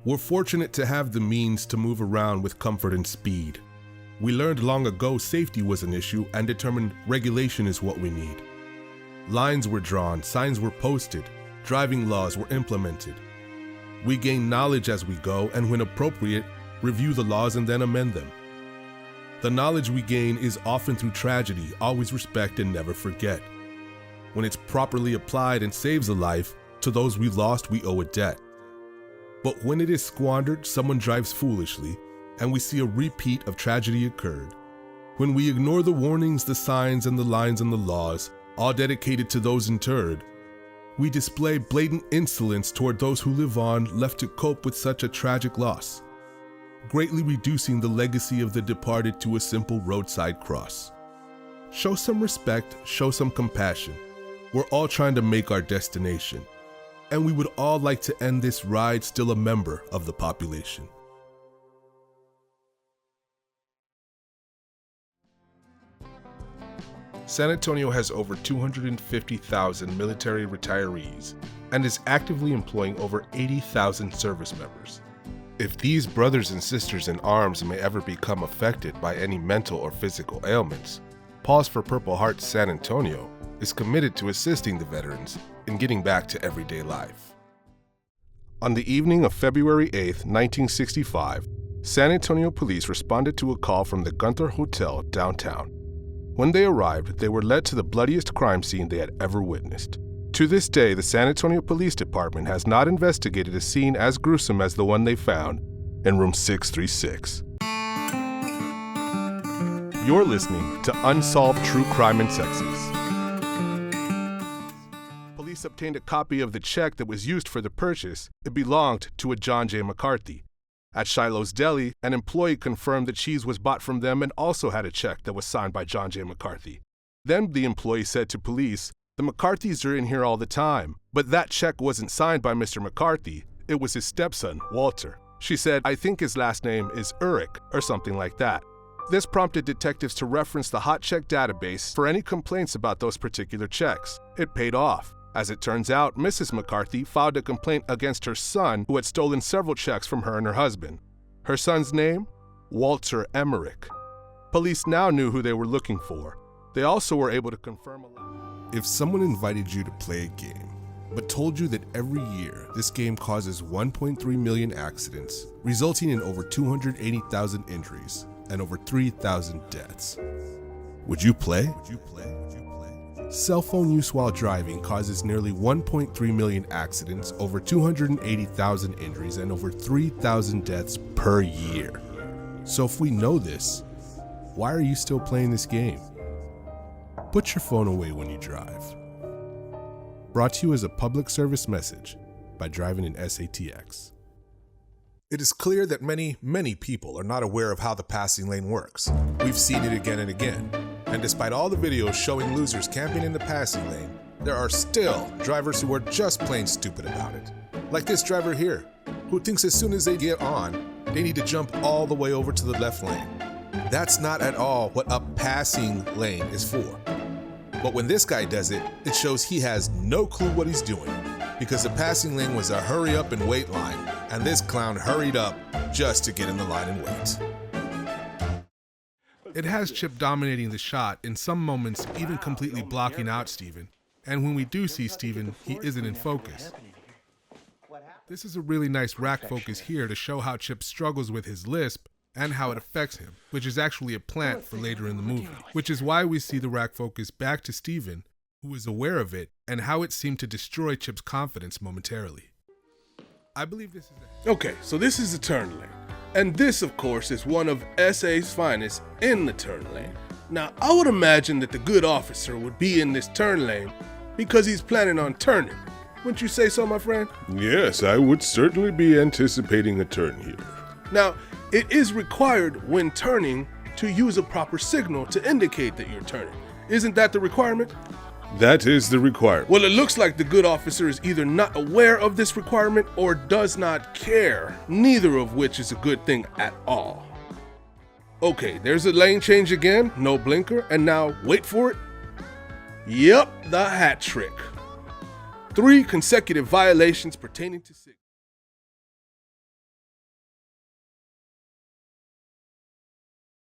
We're fortunate to have the means to move around with comfort and speed. We learned long ago safety was an issue and determined regulation is what we need. Lines were drawn, signs were posted, driving laws were implemented. We gain knowledge as we go and when appropriate, review the laws and then amend them. The knowledge we gain is often through tragedy, always respect and never forget. When it's properly applied and saves a life, to those we lost we owe a debt. But when it is squandered, someone drives foolishly, and we see a repeat of tragedy occurred. When we ignore the warnings, the signs, and the lines and the laws, all dedicated to those interred, we display blatant insolence toward those who live on, left to cope with such a tragic loss, greatly reducing the legacy of the departed to a simple roadside cross. Show some respect, show some compassion. We're all trying to make our destination, and we would all like to end this ride still a member of the population. San Antonio has over 250,000 military retirees and is actively employing over 80,000 service members. If these brothers and sisters in arms may ever become affected by any mental or physical ailments, Paws for Purple Heart San Antonio is committed to assisting the veterans in getting back to everyday life. On the evening of February 8, 1965, San Antonio police responded to a call from the Gunther Hotel downtown. When they arrived, they were led to the bloodiest crime scene they had ever witnessed. To this day, the San Antonio Police Department has not investigated a scene as gruesome as the one they found in room 636. You're listening to Unsolved True Crime and Sexes. Police obtained a copy of the check that was used for the purchase. It belonged to a John J. McCarthy. At Shiloh's Deli, an employee confirmed that cheese was bought from them and also had a check that was signed by John J. McCarthy. Then the employee said to police, "The McCarthys are in here all the time, but that check wasn't signed by Mr. McCarthy. It was his stepson, Walter." She said, "I think his last name is Urich or something like that." This prompted detectives to reference the hot check database for any complaints about those particular checks. It paid off. As it turns out, Mrs. McCarthy filed a complaint against her son who had stolen several checks from her and her husband. Her son's name? Walter Emmerich. Police now knew who they were looking for. They also were able to confirm a lot. If someone invited you to play a game, but told you that every year this game causes 1.3 million accidents, resulting in over 280,000 injuries and over 3,000 deaths, would you play? Cell phone use while driving causes nearly 1.3 million accidents, over 280,000 injuries, and over 3,000 deaths per year. So if we know this, why are you still playing this game? Put your phone away when you drive. Brought to you as a public service message by Driving in SATX. It is clear that many people are not aware of how the passing lane works. We've seen it again and again. And despite all the videos showing losers camping in the passing lane, there are still drivers who are just plain stupid about it. Like this driver here, who thinks as soon as they get on, they need to jump all the way over to the left lane. That's not at all what a passing lane is for. But when this guy does it, it shows he has no clue what he's doing, because the passing lane was a hurry up and wait line, and this clown hurried up just to get in the line and wait. It has Chip dominating the shot, in some moments even completely blocking out Steven. And when we do see Steven, he isn't in focus. This is a really nice rack focus here to show how Chip struggles with his lisp and how it affects him, which is actually a plant for later in the movie. Which is why we see the rack focus back to Steven, who is aware of it, and how it seemed to destroy Chip's confidence momentarily. I believe this is Okay, so this is the turn lane. And this, of course, is one of SA's finest in the turn lane. Now, I would imagine that the good officer would be in this turn lane because he's planning on turning. Wouldn't you say so, my friend? Yes, I would certainly be anticipating a turn here. Now, it is required when turning to use a proper signal to indicate that you're turning. Isn't that the requirement? That is the requirement. Well, it looks like the good officer is either not aware of this requirement or does not care, neither of which is a good thing at all. Okay, there's a lane change again, no blinker, and now wait for it. Yep, the hat trick. 3 consecutive violations pertaining to signal.